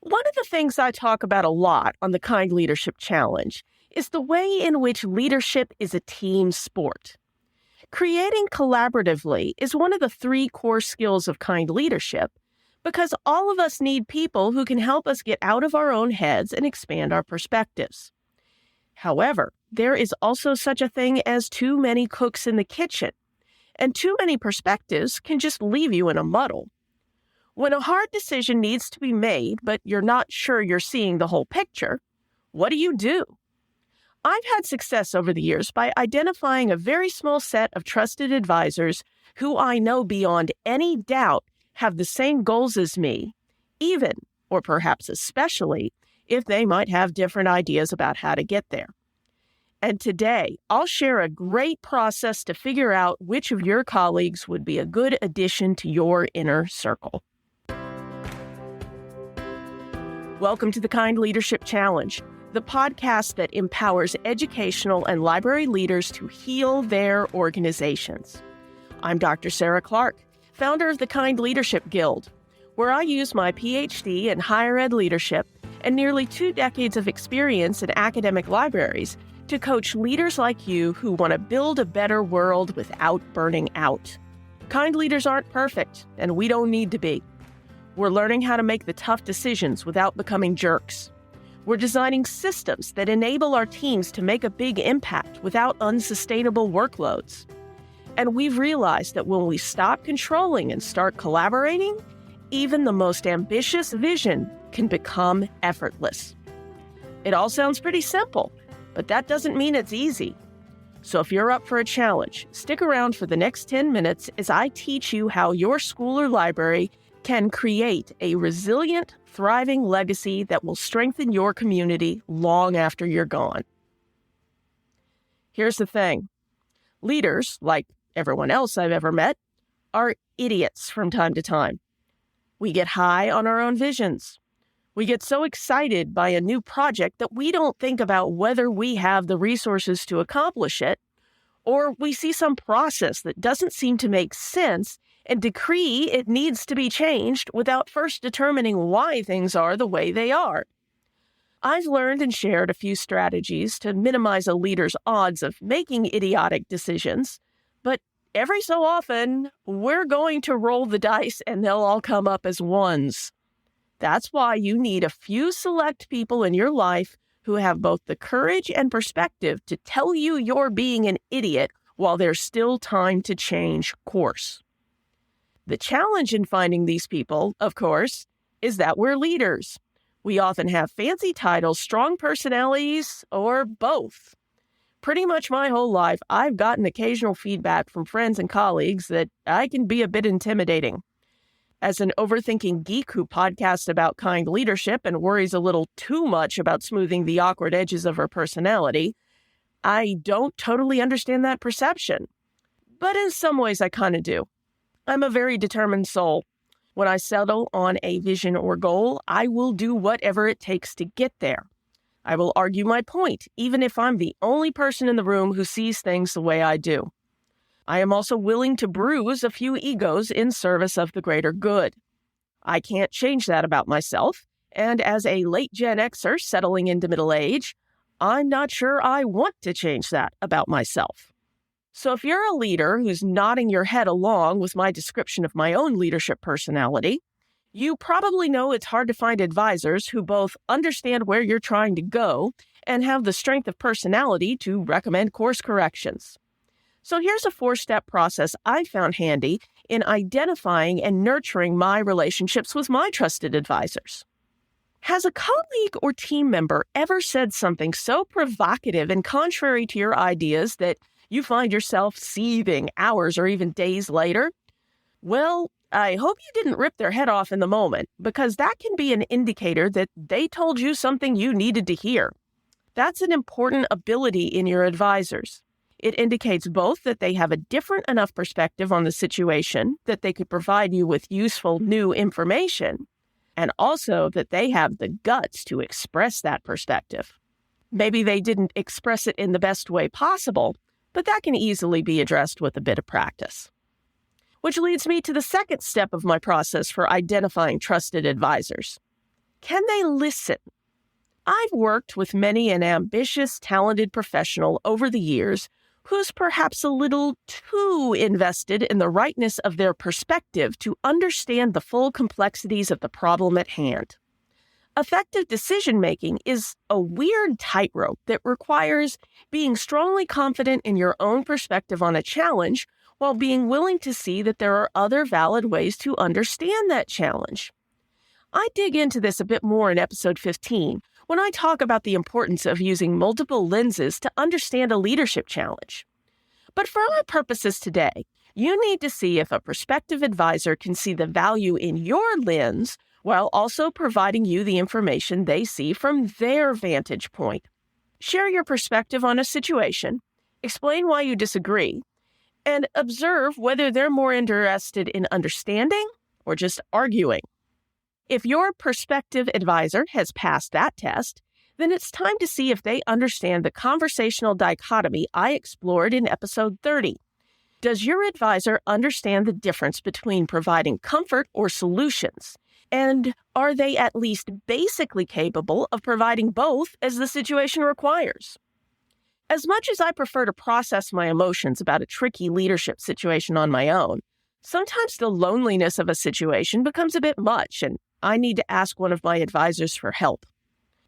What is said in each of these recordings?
One of the things I talk about a lot on the Kind Leadership Challenge is the way in which leadership is a team sport. Creating collaboratively is one of the three core skills of kind leadership because all of us need people who can help us get out of our own heads and expand our perspectives. However, there is also such a thing as too many cooks in the kitchen, and too many perspectives can just leave you in a muddle. When a hard decision needs to be made, but you're not sure you're seeing the whole picture, what do? I've had success over the years by identifying a very small set of trusted advisors who I know beyond any doubt have the same goals as me, even, or perhaps especially, if they might have different ideas about how to get there. And today, I'll share a great process to figure out which of your colleagues would be a good addition to your inner circle. Welcome to the Kind Leadership Challenge, the podcast that empowers educational and library leaders to heal their organizations. I'm Dr. Sarah Clark, founder of the Kind Leadership Guild, where I use my PhD in higher ed leadership and nearly 2 decades of experience in academic libraries to coach leaders like you who want to build a better world without burning out. Kind leaders aren't perfect, and we don't need to be. We're learning how to make the tough decisions without becoming jerks. We're designing systems that enable our teams to make a big impact without unsustainable workloads. And we've realized that when we stop controlling and start collaborating, even the most ambitious vision can become effortless. It all sounds pretty simple, but that doesn't mean it's easy. So if you're up for a challenge, stick around for the next 10 minutes as I teach you how your school or library can create a resilient, thriving legacy that will strengthen your community long after you're gone. Here's the thing. Leaders, like everyone else I've ever met, are idiots from time to time. We get high on our own visions. We get so excited by a new project that we don't think about whether we have the resources to accomplish it, or we see some process that doesn't seem to make sense and decree it needs to be changed without first determining why things are the way they are. I've learned and shared a few strategies to minimize a leader's odds of making idiotic decisions, but every so often, we're going to roll the dice and they'll all come up as ones. That's why you need a few select people in your life who have both the courage and perspective to tell you you're being an idiot while there's still time to change course. The challenge in finding these people, of course, is that we're leaders. We often have fancy titles, strong personalities, or both. Pretty much my whole life, I've gotten occasional feedback from friends and colleagues that I can be a bit intimidating. As an overthinking geek who podcasts about kind leadership and worries a little too much about smoothing the awkward edges of her personality, I don't totally understand that perception. But in some ways, I kind of do. I'm a very determined soul. When I settle on a vision or goal, I will do whatever it takes to get there. I will argue my point, even if I'm the only person in the room who sees things the way I do. I am also willing to bruise a few egos in service of the greater good. I can't change that about myself, and as a late Gen Xer settling into middle age, I'm not sure I want to change that about myself. So if you're a leader who's nodding your head along with my description of my own leadership personality, you probably know it's hard to find advisors who both understand where you're trying to go and have the strength of personality to recommend course corrections. So here's a 4-step process I found handy in identifying and nurturing my relationships with my trusted advisors. Has a colleague or team member ever said something so provocative and contrary to your ideas that you find yourself seething hours or even days later? Well, I hope you didn't rip their head off in the moment, because that can be an indicator that they told you something you needed to hear. That's an important ability in your advisors. It indicates both that they have a different enough perspective on the situation that they could provide you with useful new information, and also that they have the guts to express that perspective. Maybe they didn't express it in the best way possible, but that can easily be addressed with a bit of practice. Which leads me to the second step of my process for identifying trusted advisors. Can they listen? I've worked with many an ambitious, talented professional over the years who's perhaps a little too invested in the rightness of their perspective to understand the full complexities of the problem at hand. Effective decision-making is a weird tightrope that requires being strongly confident in your own perspective on a challenge while being willing to see that there are other valid ways to understand that challenge. I dig into this a bit more in episode 15 when I talk about the importance of using multiple lenses to understand a leadership challenge. But for our purposes today, you need to see if a prospective advisor can see the value in your lens while also providing you the information they see from their vantage point. Share your perspective on a situation, explain why you disagree, and observe whether they're more interested in understanding or just arguing. If your prospective advisor has passed that test, then it's time to see if they understand the conversational dichotomy I explored in episode 30. Does your advisor understand the difference between providing comfort or solutions? And are they at least basically capable of providing both as the situation requires? As much as I prefer to process my emotions about a tricky leadership situation on my own, sometimes the loneliness of a situation becomes a bit much, and I need to ask one of my advisors for help.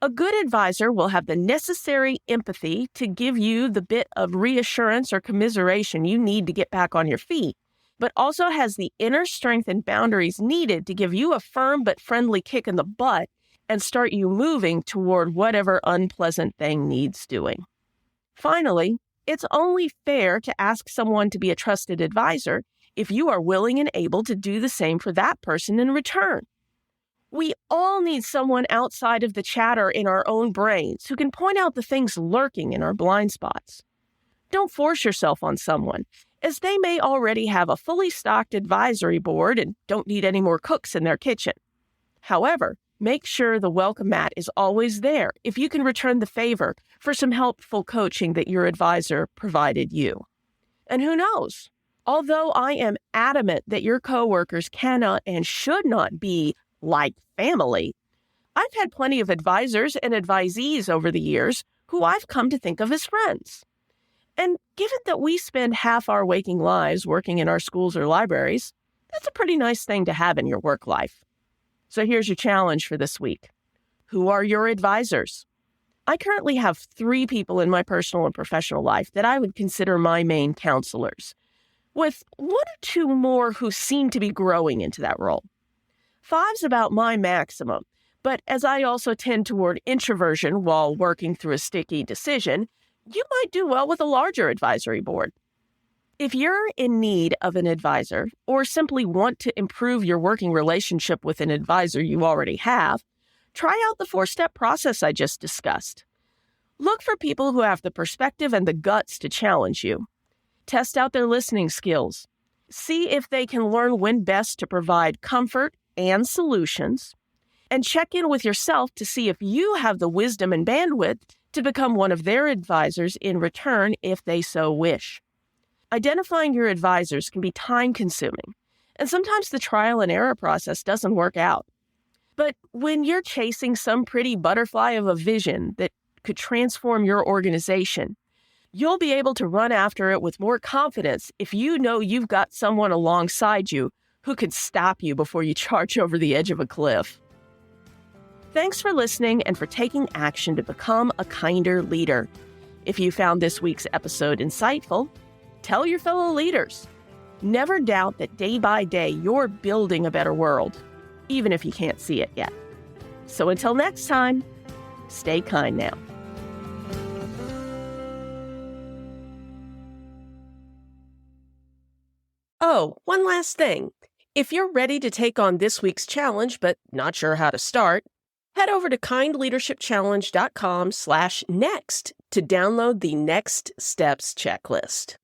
A good advisor will have the necessary empathy to give you the bit of reassurance or commiseration you need to get back on your feet, but also has the inner strength and boundaries needed to give you a firm but friendly kick in the butt and start you moving toward whatever unpleasant thing needs doing. Finally, it's only fair to ask someone to be a trusted advisor if you are willing and able to do the same for that person in return. We all need someone outside of the chatter in our own brains who can point out the things lurking in our blind spots. Don't force yourself on someone, as they may already have a fully stocked advisory board and don't need any more cooks in their kitchen. However, make sure the welcome mat is always there if you can return the favor for some helpful coaching that your advisor provided you. And who knows? Although I am adamant that your coworkers cannot and should not be like family, I've had plenty of advisors and advisees over the years who I've come to think of as friends. And given that we spend half our waking lives working in our schools or libraries, that's a pretty nice thing to have in your work life. So here's your challenge for this week. Who are your advisors? I currently have 3 people in my personal and professional life that I would consider my main counselors, with 1 or 2 more who seem to be growing into that role. 5's about my maximum, but as I also tend toward introversion while working through a sticky decision, you might do well with a larger advisory board. If you're in need of an advisor or simply want to improve your working relationship with an advisor you already have, try out the 4-step process I just discussed. Look for people who have the perspective and the guts to challenge you. Test out their listening skills. See if they can learn when best to provide comfort and solutions, and check in with yourself to see if you have the wisdom and bandwidth to become one of their advisors in return if they so wish. Identifying your advisors can be time-consuming, and sometimes the trial and error process doesn't work out. But when you're chasing some pretty butterfly of a vision that could transform your organization, you'll be able to run after it with more confidence if you know you've got someone alongside you who could stop you before you charge over the edge of a cliff. Thanks for listening and for taking action to become a kinder leader. If you found this week's episode insightful, tell your fellow leaders. Never doubt that day by day you're building a better world, even if you can't see it yet. So until next time, stay kind now. Oh, one last thing. If you're ready to take on this week's challenge but not sure how to start, head over to kindleadershipchallenge.com/next to download the Next Steps checklist.